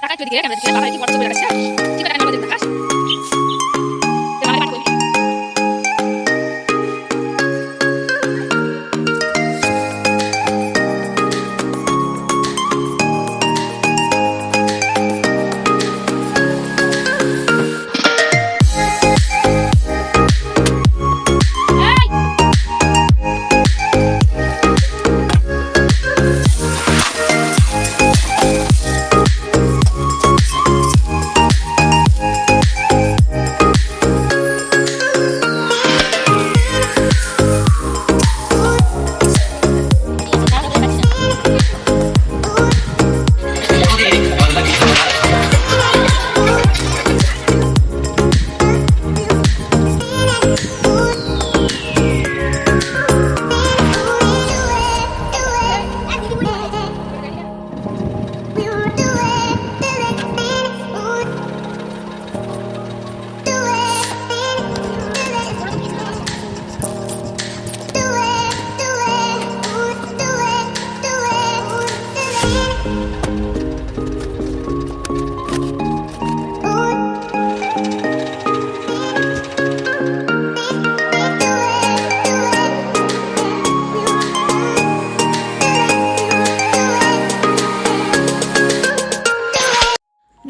Kakak juga dikira kan berarti apa itu waktu sebenarnya sih? Jika ada yang mau dibahas, dengan apa itu?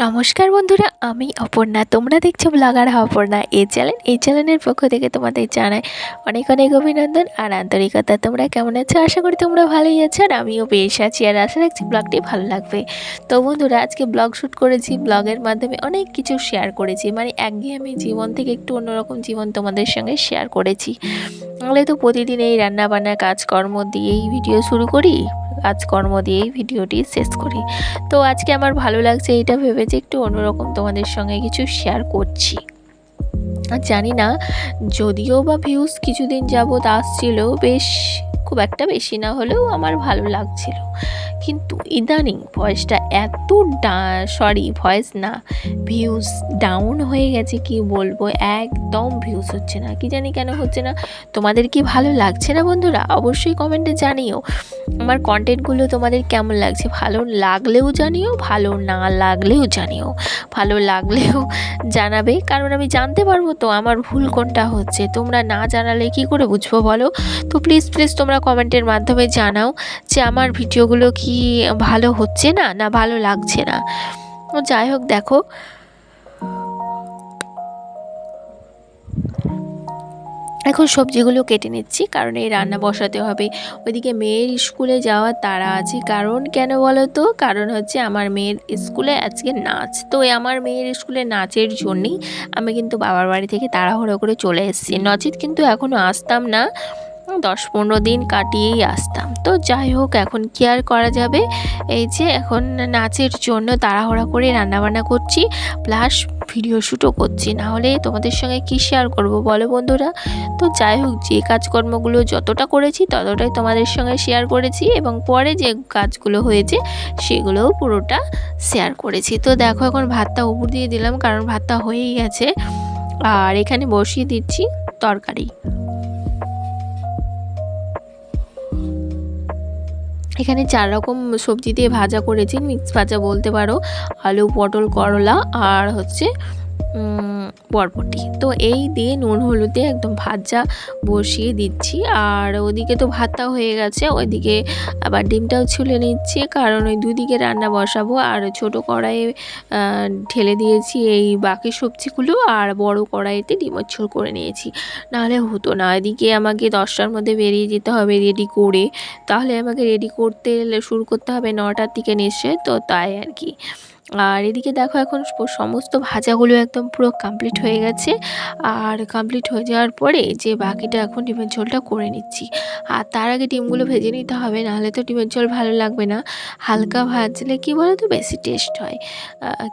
নমস্কার বন্ধুরা, আমি অপর্ণা। তোমরা দেখছো blogger Aparna এই চ্যানেলের পক্ষ থেকে তোমাদের জানাই অনেক অনেক অভিনন্দন আর আন্তরিকতা। তোমরা কেমন আছো? আশা করি তোমরা ভালোই আছো আর আমিও বেশ আছি আর আশা রাখছি ব্লগটি ভালো লাগবে। তো বন্ধুরা, আজকে ব্লগ শ্যুট করেছি, ব্লগের মাধ্যমে অনেক কিছু শেয়ার করেছি, মানে একঘেয়েমি জীবন থেকে একটু অন্যরকম জীবন তোমাদের সঙ্গে শেয়ার করেছি। তাহলে তো প্রতিদিন এই রান্নাবান্না কাজকর্ম দিয়েই ভিডিও শুরু করি, কাজকর্ম দিয়েই ভিডিওটি শেষ করি। তো আজকে আমার ভালো লাগছে, এটা ভেবেছি একটু অন্যরকম তোমাদের সঙ্গে কিছু শেয়ার করছি। আর জানি না, যদিও বা ভিউজ কিছুদিন যাবৎ আসছিল, বেশ খুব একটা বেশি না হলেও আমার ভালো লাগছিল, কিন্তু ইদানিং ভয়েসটা এত ভয়েস না, ভিউজ ডাউন হয়ে গেছে। কি বলবো, একদম ভিউজ হচ্ছে না। কি জানি কেন হচ্ছে না। তোমাদের কি ভালো লাগছে না বন্ধুরা? অবশ্যই কমেন্টে জানিও আমার কন্টেন্টগুলো তোমাদের কেমন লাগছে। ভালো লাগলেও জানিও, ভালো না লাগলেও জানিও। ভালো লাগলেও জানাবে, কারণ আমি জানতে পারবো তো আমার ভুল কোনটা হচ্ছে। তোমরা না জানালে কি করে বুঝবো বলো? তো প্লিজ তোমরা কমেন্টের মাধ্যমে জানাও যে আমার ভিডিওগুলো কি ভালো হচ্ছে না, না ভালো লাগছে না। যাই হোক, দেখো এখন সবজিগুলো কেটে নিচ্ছি, কারণ এই রান্না বসাতে হবে। ওইদিকে মেয়ের স্কুলে যাওয়ার তাড়া আছে। কারণ কেন বলো তো? কারণ হচ্ছে আমার মেয়ের স্কুলে আজকে নাচ। তো আমার মেয়ের স্কুলে নাচের জন্যেই আমি কিন্তু বাবার বাড়ি থেকে তাড়াহুড়ো করে চলে এসেছি। নচেত কিন্তু এখনও আসতাম না, 10-15 দিন কাটিয়েই আসতাম। তো যাই হোক, এখন কি আর করা যাবে। এই যে এখন নাচের জন্য তাড়াহুড়া করে রান্নাবান্না করছি, প্লাস ভিডিও শ্যুটও করছি, না হলে তোমাদের সঙ্গে কি শেয়ার করব বলো বন্ধুরা? তো যাই হোক, যে কাজকর্মগুলো যতটা করেছি ততটাই তোমাদের সঙ্গে শেয়ার করেছি, এবং পরে যে কাজগুলো হয়েছে সেগুলোও পুরোটা শেয়ার করেছি। তো দেখো, এখন ভাতটা উপর দিয়ে দিলাম, কারণ ভাতটা হয়েই গেছে। আর এখানে বসিয়ে দিচ্ছি তরকারি। এখানে 4 রকম সবজি দিয়ে ভাজা করেছি, মিক্স ভাজা বলতে পারো। আলু, পটল, করলা আর হচ্ছে বরবটি। তো এই দিয়ে নুন হলুদে একদম ভাজা বসিয়ে দিচ্ছি। আর ওদিকে তো ভাতটা হয়ে গেছে, ওইদিকে আবার ডিমটাও ছুলে নিচ্ছি, কারণ ওই দুদিকে রান্না বসাবো। আর ছোট কড়াইয়ে ঢেলে দিয়েছি এই বাকি সবজিগুলো, আর বড় কড়াইতে ডিমের ঝোল করে নিয়েছি, নাহলে হতো না। এদিকে আমাকে 10টার মধ্যে বেরিয়ে যেতে হবে রেডি করে, তাহলে আমাকে রেডি করতে শুরু করতে হবে 9টার দিকে নিশ্চয়। তো তাই আর কি। আর এদিকে দেখো, এখন সমস্ত ভাজাগুলো একদম পুরো কমপ্লিট হয়ে গেছে। আর কমপ্লিট হয়ে যাওয়ার পরে যে বাকিটা এখন ডিমের ঝোলটা করে নিচ্ছি। আর তার আগে ডিমগুলো ভেজে নিতে হবে, নাহলে তো ডিমের ঝোল ভালো লাগবে না। হালকা ভাজলে কি বলো তো, বেশি টেস্ট হয়।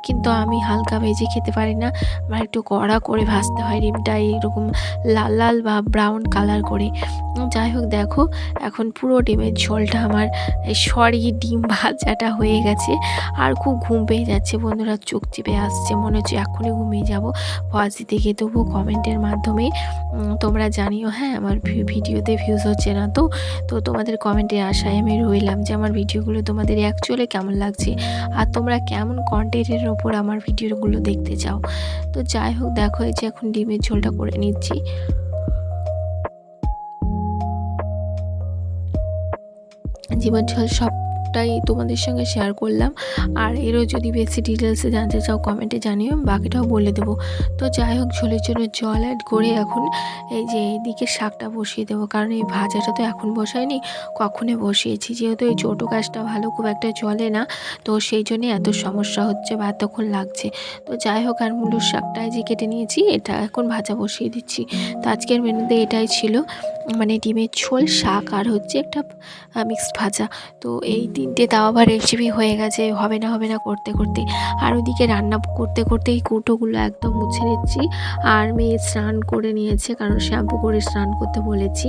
কিন্তু আমি হালকা ভেজে খেতে পারি না, আমার একটু কড়া করে ভাজতে হয় ডিমটা, এরকম লাল লাল বা ব্রাউন কালার করে। যাই হোক, দেখো এখন পুরো ডিমের ঝোলটা আমার ডিম ভাজাটা হয়ে গেছে। আর খুব ঘুম পেয়ে যাচ্ছে বন্ধুরা, চোখ চিপে আসছে, মনে হচ্ছে এখনই ঘুমিয়ে যাব। ভয়েস দিতে গিয়ে তবুও কমেন্টের মাধ্যমে তোমরা জানিও। হ্যাঁ, আমার ভিডিওতে ভিউজ হচ্ছে না, তো তোমাদের কমেন্টের আশায় আমি রইলাম যে আমার ভিডিওগুলো তোমাদের অ্যাকচুয়ালি কেমন লাগছে আর তোমরা কেমন কন্টেন্টের ওপর আমার ভিডিওগুলো দেখতে চাও। তো যাই হোক, দেখো এই যে এখন ডিমের ঝোলটা করে নিচ্ছি। জীবন ঝোল সবটাই তোমাদের সঙ্গে শেয়ার করলাম, আর এরও যদি বেশি ডিটেলসে জানতে চাও কমেন্টে জানিও, বাকিটাও বলে দেবো। তো যাই হোক, ঝোলের জন্য জল অ্যাড করে এখন এই যে এইদিকে শাকটা বসিয়ে দেবো, কারণ এই ভাজাটা তো এখন বসাইনি, কখনই বসিয়েছি, যেহেতু এই ছোটো গাছটা ভালো খুব একটা চলে না, তো সেই জন্যে এত সমস্যা হচ্ছে বা এতক্ষণ লাগছে। তো যাই হোক, আর মুলোর শাকটাই যে কেটে নিয়েছি, এটা এখন ভাজা বসিয়ে দিচ্ছি। তো আজকের মেনুতে এটাই ছিল, মানে ডিমের ঝোল, শাক আর হচ্ছে একটা মিক্সড ভাজা। তো এই তিনটে তাও আবার রেসিপি হয়ে গেছে হবে না করতে করতে। আর ওদিকে রান্না করতে করতে এই কৌটোগুলো একদম মুছে নিচ্ছি। আর মেয়ে স্নান করে নিয়েছে, কারণ শ্যাম্পু করে স্নান করতে বলেছি,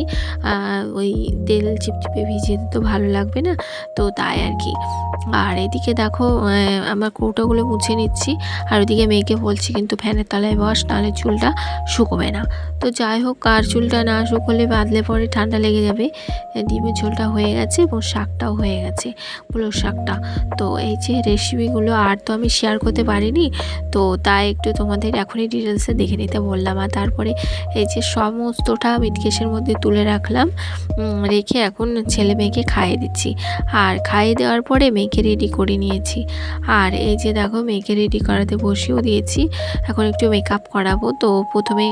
ওই তেল চিপচিপে ভিজিয়ে দিতে ভালো লাগবে না, তো তাই আর কি। আর এদিকে দেখো আমার কৌটোগুলো মুছে নিচ্ছি, আর ওদিকে মেয়েকে বলছি কিন্তু ফ্যানের তলায় বস, নাহলে চুলটা শুকোবে না। তো যাই হোক, আর চুলটা না শুকোলে বাদলে পরে ঠান্ডা লেগে যাবে। ডিমের ঝোলটা হয়ে গেছে এবং শাকটাও হয়ে গেছে, পুরো শাকটা। তো এই যে রেসিপিগুলো আর তো আমি শেয়ার করতে পারিনি, তো তাই একটু তোমাদের এখনই ডিটেলসে দেখে নিতে বললাম। আর তারপরে এই যে সমস্তটা মিটকেসের মধ্যে তুলে রাখলাম, রেখে এখন ছেলে মেয়েকে খাইয়ে দিচ্ছি। আর খাইয়ে দেওয়ার পরে মেয়েকে রেডি করে নিয়েছি। আর এই যে দেখো, মেয়েকে রেডি করাতে বসিয়েও দিয়েছি, এখন একটু মেকআপ করাবো। তো প্রথমে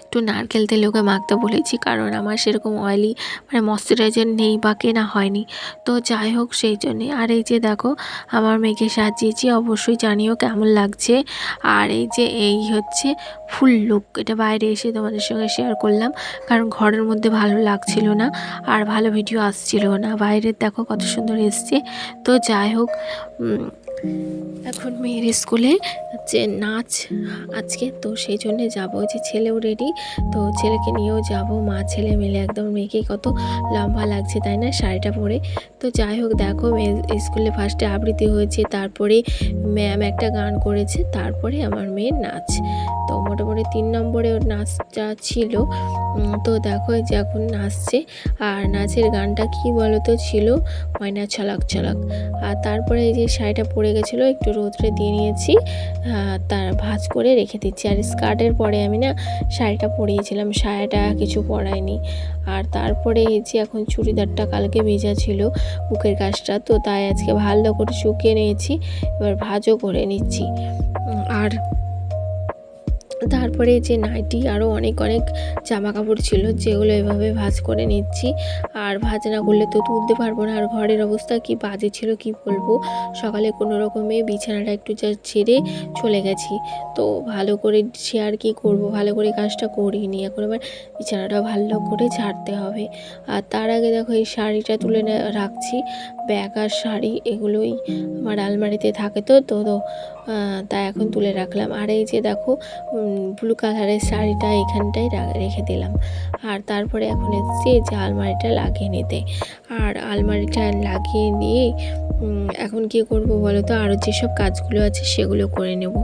একটু নারকেল তেল ওকে মাখতে বলেছি, কারণ আমার সেরকম অয়েলি মানে ময়শ্চারাইজার নেই বা কেনা হয়নি, তো যাই হোক সেই জন্যে। আর এই যে দেখো, আমার মেয়েকে সাজিয়েছি, অবশ্যই জানিও কেমন লাগছে। আর এই যে এই হচ্ছে ফুল লুক, এটা বাইরে এসে তোমাদের সঙ্গে শেয়ার করলাম, কারণ ঘরের মধ্যে ভালো লাগছিল না আর ভালো ভিডিও আসছিল না। বাইরের দেখো কত সুন্দর এসছে। তো যাই হোক, এখন মেয়ের স্কুলে যে নাচ আজকে, তো সেই জন্যে যাবো। যে ছেলেও রেডি, তো ছেলেকে নিয়েও যাব, মা ছেলে মিলে একদম। মেয়েকে কত লম্বা লাগছে তাই না শাড়িটা পরে। তো যাই হোক, দেখো মেয়ে স্কুলে ফার্স্টে আবৃত্তি হয়েছে, তারপরে ম্যাম একটা গান করেছে, তারপরে আমার মেয়ের নাচ। তো মোটামুটি 3 নম্বরে ওর নাচটা ছিল। তো দেখো এই যে এখন নাচছে, আর নাচের গানটা কি বলো তো ছিল, ময়না ছলাক ছলাক। আর তারপরে এই যে শাড়িটা পরে গেছিলো, একটু রোদ্রে দিয়ে নিয়েছি, তার ভাঁজ করে রেখে দিচ্ছি। আর স্কার্টের পরে আমি না শাড়িটা পরিয়েছিলাম, সায়াটা কিছু পরাইনি। আর তারপরে এই যে এখন চুড়িদারটা কালকে ভেজা ছিল বুকের কাজটা, তো তাই আজকে ভালো করে শুকিয়ে নিয়েছি, এবার ভাঁজও করে নিচ্ছি। আর তারপরে যে নাইটি আরও অনেক জামা কাপড় ছিল, যেগুলো এভাবে ভাঁজ করে নিচ্ছি। আর ভাঁজ না করলে তো তুলতে পারবো না। আর ঘরের অবস্থা কি বাজে ছিল কি বলবো, সকালে কোনো রকমে বিছানাটা একটু যা ছেড়ে চলে গেছি, তো ভালো করে সে আর কি করবো, ভালো করে কাজটা করিনি। এখন আবার বিছানাটা ভালো করে ঝাড়তে হবে। আর তার আগে দেখো এই শাড়িটা তুলে রাখছি, ব্যাগ আর শাড়ি এগুলোই আমার আলমারিতে থাকে, তো তাই এখন তুলে রাখলাম। আর এই যে দেখো ব্লু কালারের শাড়িটা এখানটায় রেখে দিলাম। আর তারপরে এখন এসেছি যে আলমারিটা লাগিয়ে নিতে। আর আলমারিটা লাগিয়ে নিয়ে এখন কী করব বলো তো, আরও যেসব কাজগুলো আছে সেগুলো করে নেব।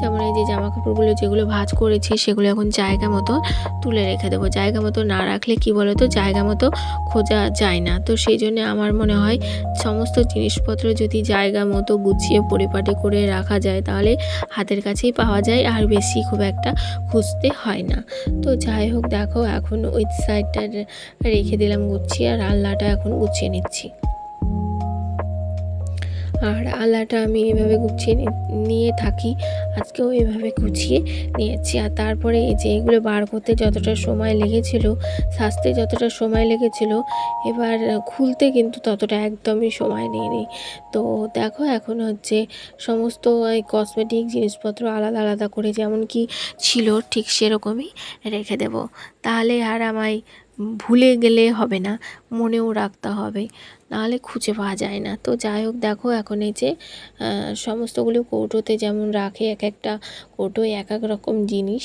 যেমন এই যে জামা কাপড়গুলো যেগুলো ভাঁজ করেছি, সেগুলো এখন জায়গা মতো তুলে রেখে দেবো। জায়গা মতো না রাখলে কি বলো তো, জায়গা মতো খোঁজা যায় না। তো সেই জন্য আমার মনে হয় সমস্ত জিনিসপত্র যদি জায়গা মতো গুছিয়ে পরিপাটি করে রাখা যায়, তাহলে হাতের কাছেই পাওয়া যায়, আর বেশি খুব একটা খুঁজতে হয় না। তো যাই হোক, দেখো এখন ওই সাইডটা রেখে দিলাম গুছিয়ে, আর আলনাটা এখন গুছিয়ে নিচ্ছি। আর আলনাটা আমি এভাবে গুছিয়ে নিয়ে থাকি, আজকেও এভাবে গুছিয়ে নিয়েছি। আর তারপরে এই যে এগুলো বার করতে যতটা সময় লেগেছিল, সাজতে যতটা সময় লেগেছিল, এবার খুলতে কিন্তু ততটা একদমই সময় নিইনি। তো দেখো এখন হচ্ছে সমস্ত এই কসমেটিক জিনিসপত্র আলাদা আলাদা করে যেমন কি ছিল ঠিক সেরকমই রেখে দেব, তাহলে আর আমায় ভুলে গেলে হবে না, মনেও রাখতে হবে, নাহলে খুঁজে পাওয়া যায় না। তো যাই হোক, দেখো এখন এই যে সমস্তগুলো কৌটোতে যেমন রাখে, এক একটা কৌটোয় এক এক রকম জিনিস।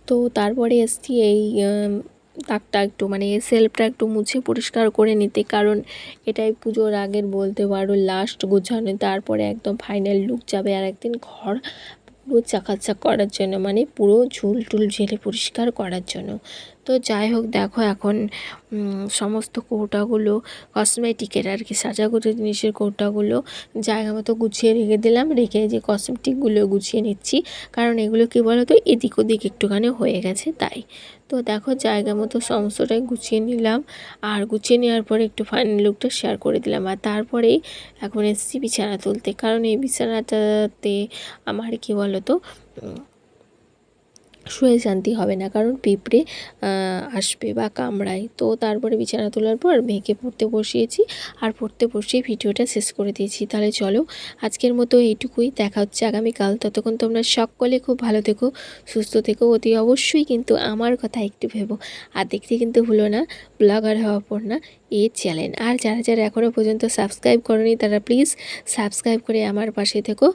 তো তারপরে এসছি এই তাকটা একটু মানে সেলফটা একটু মুছে পরিষ্কার করে নিতে, কারণ এটাই পুজোর আগের বলতে পারো লাস্ট গোছানো, তারপরে একদম ফাইনাল লুক যাবে আর একদিন ঘর পুরো চাকাচাক করার জন্য, মানে পুরো ঝুল টুল ঝেড়ে পরিষ্কার করার জন্য। তো যাই হোক, দেখো এখন সমস্ত কৌটাগুলো কসমেটিকের আর কি সাজাগোজা জিনিসের কৌটাগুলো জায়গা মতো গুছিয়ে রেখে দিলাম, রেখে যে কসমেটিকগুলো গুছিয়ে নিচ্ছি, কারণ এগুলো কী বলো তো এদিক ওদিক একটুখানি হয়ে গেছে তাই। তো দেখো জায়গা মতো সমস্তটাই গুছিয়ে নিলাম, আর গুছিয়ে নেওয়ার পরে একটু ফাইনাল লুকটা শেয়ার করে দিলাম। আর তারপরেই এখন এসেছি বিছানা তুলতে, কারণ এই বিছানাটাতে আমার কী বলো তো শুয়ে শান্তি হবে না, কারণ পিঁপড়ে আসবে বা কামড়ায়। তো তারপরে বিছানা তোলার পর মেয়েকে পড়তে বসিয়েছি, আর পড়তে বসিয়ে ভিডিওটা শেষ করে দিয়েছি। তাহলে চলো আজকের মতো এইটুকুই, দেখা হচ্ছে আগামীকাল। ততক্ষণ তোমরা সকলে খুব ভালো থেকো, সুস্থ থেকো, অতি অবশ্যই কিন্তু আমার কথা একটু ভেবো, আর দেখতে কিন্তু ভুলো না ব্লগার হওয়া অপর্ণা এই চ্যানেল। আর যারা যারা এখনও পর্যন্ত সাবস্ক্রাইব করনি তারা প্লিজ সাবস্ক্রাইব করে আমার পাশে থেকো।